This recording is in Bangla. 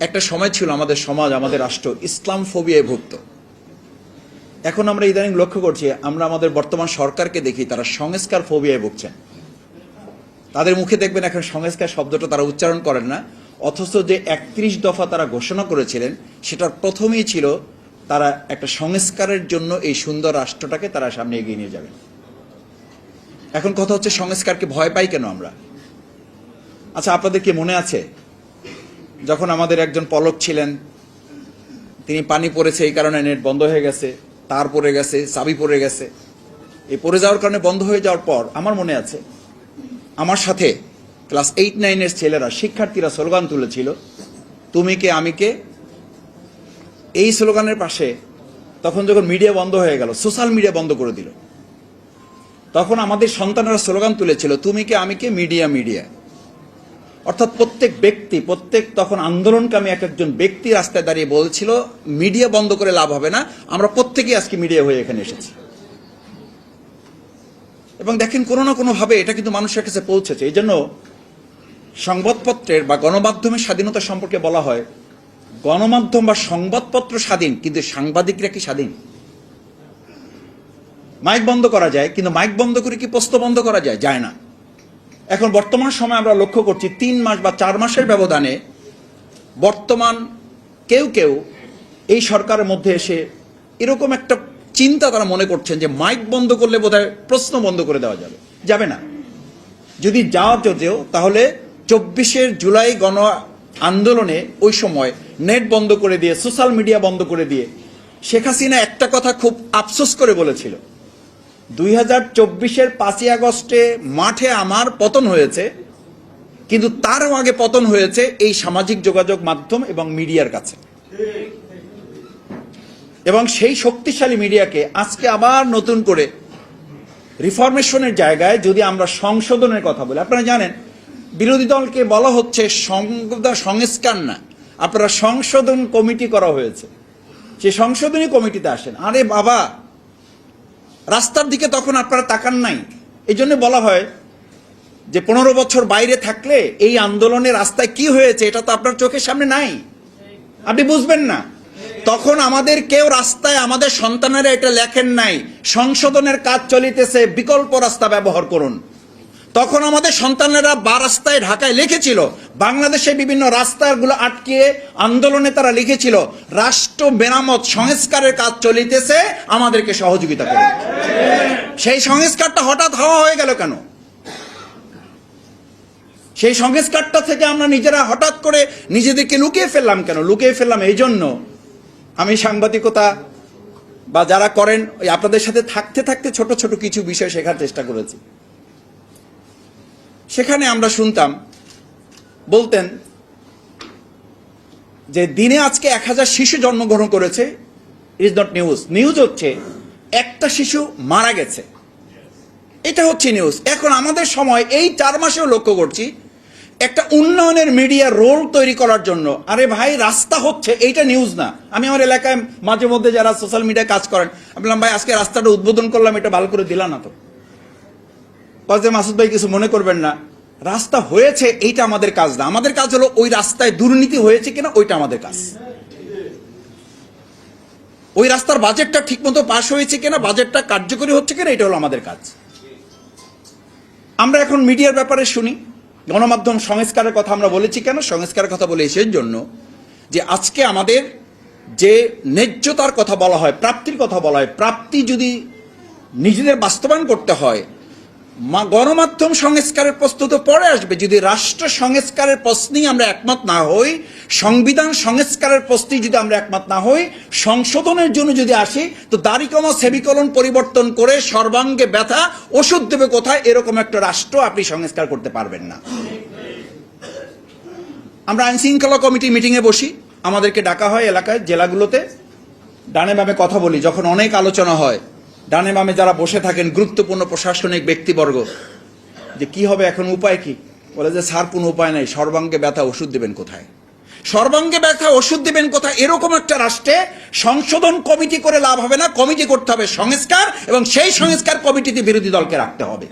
একটা সময় ছিল আমাদের সমাজ, আমাদের রাষ্ট্র ইসলাম ফোবিয়ায় ভুগত। এখন আমরা ইদানিং লক্ষ্য করছি, আমরা আমাদের বর্তমান সরকারকে দেখি তারা সংস্কার ফোবিয়ায় ভুগছেন। তাদের মুখে দেখবেন এখন সংস্কার শব্দটা তারা উচ্চারণ করেন না, অথচ যে 31 দফা তারা ঘোষণা করেছিলেন সেটার প্রথমেই ছিল তারা একটা সংস্কারের জন্য এই সুন্দর রাষ্ট্রটাকে তারা সামনে এগিয়ে নিয়ে যাবেন। এখন কথা হচ্ছে সংস্কারকে ভয় পাই কেন আমরা? আচ্ছা, আপনাদের কি মনে আছে যখন আমাদের একজন পলক ছিলেন, তিনি পানি পড়েছে এই কারণে নেট বন্ধ হয়ে গেছে, তার পড়ে গেছে, চাবি পড়ে গেছে, এই পড়ে যাওয়ার কারণে বন্ধ হয়ে যাওয়ার পর আমার মনে আছে আমার সাথে ক্লাস 8-9 ছেলেরা, শিক্ষার্থীরা স্লোগান তুলেছিল, তুমি কে আমি কে। এই স্লোগানের পাশে তখন যখন মিডিয়া বন্ধ হয়ে গেল, সোশ্যাল মিডিয়া বন্ধ করে দিল, তখন আমাদের সন্তানরা স্লোগান তুলেছিল, তুমি কে আমি কে, মিডিয়া মিডিয়া। অর্থাৎ প্রত্যেক ব্যক্তি, তখন আন্দোলনকামী একজন ব্যক্তি রাস্তায় দাঁড়িয়ে বলছিল মিডিয়া বন্ধ করে লাভ হবে না, আমরা প্রত্যেকেই আজকে মিডিয়া হয়ে এখানে এসেছি। এবং দেখেন, কোনো না কোনোভাবে এটা কিন্তু মানুষের কাছে পৌঁছেছে। এই জন্য সংবাদপত্রের বা গণমাধ্যমের স্বাধীনতা সম্পর্কে বলা হয়, গণমাধ্যম বা সংবাদপত্র স্বাধীন, কিন্তু সাংবাদিকরা কি স্বাধীন? মাইক বন্ধ করা যায়, কিন্তু মাইক বন্ধ করে কি পোস্ত বন্ধ করা যায়? যায় না। এখন বর্তমান সময় আমরা লক্ষ্য করছি 3 মাস বা 4 মাসের ব্যবধানে বর্তমান কেউ এই সরকারের মধ্যে এসে এরকম একটা চিন্তা তারা মনে করছেন যে মাইক বন্ধ করলে বোধহয় প্রশ্ন বন্ধ করে দেওয়া যাবে না। যদি যাওয়া যেও তাহলে 24 জুলাই গণ আন্দোলনে ওই সময় নেট বন্ধ করে দিয়ে, সোশ্যাল মিডিয়া বন্ধ করে দিয়ে শেখ হাসিনা একটা কথা খুব আফসোস করে বলেছিল, 2024 5ই আগস্টে মাঠে আমার পতন হয়েছে, কিন্তু তারও আগে পতন হয়েছে এই সামাজিক যোগাযোগ মাধ্যম এবং মিডিয়ার কাছে। এবং সেই শক্তিশালী মিডিয়াকে আজকে আবার নতুন করে রিফরমেশনের জায়গায় যদি আমরা সংশোধনের কথা বলি, আপনারা জানেন বিরোধী দলকে বলা হচ্ছে সংস্কার না, আপনারা সংশোধন কমিটি করা হয়েছে, সেই সংশোধনী কমিটিতে আসেন। আরে বাবা, রাস্তার দিকে তখন আপনারা তাকান নাই। এই জন্য বলা হয় যে 15 বছর বাইরে থাকলে এই আন্দোলনের রাস্তায় কি হয়েছে এটা তো আপনার চোখের সামনে নাই, আপনি বুঝবেন না। তখন আমাদের কেউ রাস্তায়, আমাদের সন্তানেরা এটা লেখেন নাই সংশোধনের কাজ চলিতেছে, বিকল্প রাস্তা ব্যবহার করুন। তখন আমাদের সন্তানেরা রাস্তায় ঢাকায় লিখেছিল, বাংলাদেশে বিভিন্ন রাস্তাগুলো আটকিয়ে আন্দোলনে তারা লিখেছিল, রাষ্ট্র মেরামত সংস্কারের কাজ চলিতেছে, আমাদেরকে সহযোগিতা করুন। সেই সংস্কারটা হঠাৎ হওয়া হয়ে গেল কেন? সেই সংস্কারটা থেকে আমরা নিজেরা হঠাৎ করে নিজেদেরকে লুকিয়ে ফেললাম কেন? লুকিয়ে ফেললাম এই জন্য, আমি সাংবাদিকতা বা যারা করেন আপনাদের সাথে থাকতে থাকতে ছোট ছোট কিছু বিষয় শেখার চেষ্টা করেছি। সেখানে আমরা শুনতাম, বলতেন যে দিনে আজকে 1000 শিশু জন্মগ্রহণ করেছে, it is not news. News হচ্ছে একটা শিশু মারা গেছে, এটা হচ্ছে নিউজ। এখন আমাদের সময় এই 4 মাসেও লক্ষ্য করছি একটা উন্নয়নের মিডিয়া রোল তৈরি করার জন্য, আরে ভাই রাস্তা হচ্ছে, এইটা নিউজ না। আমি আমার এলাকায় মাঝে মধ্যে যারা সোশ্যাল মিডিয়ায় কাজ করেন, আমি বললাম ভাই আজকে রাস্তাটা উদ্বোধন করলাম, এটা ভালো করে দিলা না তো? বলছে মাসুদ ভাই কিছু মনে করবেন না, রাস্তা হয়েছে এইটা আমাদের কাজ না, আমাদের কাজ হলো ওই রাস্তায় দুর্নীতি হয়েছে কিনা ওইটা আমাদের কাজ, ওই রাস্তার বাজেটটা ঠিক মতো পাস হয়েছে কিনা, বাজেটটা কার্যকরী হচ্ছে কিনা, এটা হলো আমাদের কাজ। আমরা এখন মিডিয়ার ব্যাপারে শুনি, গণমাধ্যম সংস্কারের কথা আমরা বলেছি কেন? সংস্কারের কথা বলে সেই জন্য যে আজকে আমাদের যে ন্যায্যতার কথা বলা হয়, প্রাপ্তির কথা বলা হয়, প্রাপ্তি যদি নিজেদের বাস্তবায়ন করতে হয়, গণমাধ্যম সংস্কারের প্রশ্ন তো পরে আসবে। যদি রাষ্ট্র সংস্কারের প্রশ্নেই আমরা একমত না হই, সংবিধান সংস্কারের প্রশ্নেই যদি আমরা একমত না হই, সংশোধনের জন্য যদি আসি, তো দাড়িকমা সেমিকোলন পরিবর্তন করে সর্বাঙ্গে ব্যথা ওষুধ দেবে কোথায়, এরকম একটা রাষ্ট্র আপনি সংস্কার করতে পারবেন না। আমরা আইন শৃঙ্খলা কমিটি মিটিংয়ে বসি, আমাদেরকে ডাকা হয় এলাকায়, জেলাগুলোতে, ডানে বামে কথা বলি, যখন অনেক আলোচনা হয়, ডানে বামে যারা বসে থাকেন গুরুত্বপূর্ণ প্রশাসনিক ব্যক্তিবর্গ, যে কি হবে এখন, উপায় কি? বলে যে স্যার কোনো উপায় নাই, সর্বাঙ্গে ব্যথা ওষুধ দেবেন কোথায়? সর্বাঙ্গে ব্যথা ওষুধ দেবেন কোথায়? এরকম একটা রাষ্ট্রে সংশোধন কমিটি করে লাভ হবে না, কমিটি করতে হবে সংস্কার, এবং সেই সংস্কার কমিটিতে বিরোধী দলকে রাখতে হবে।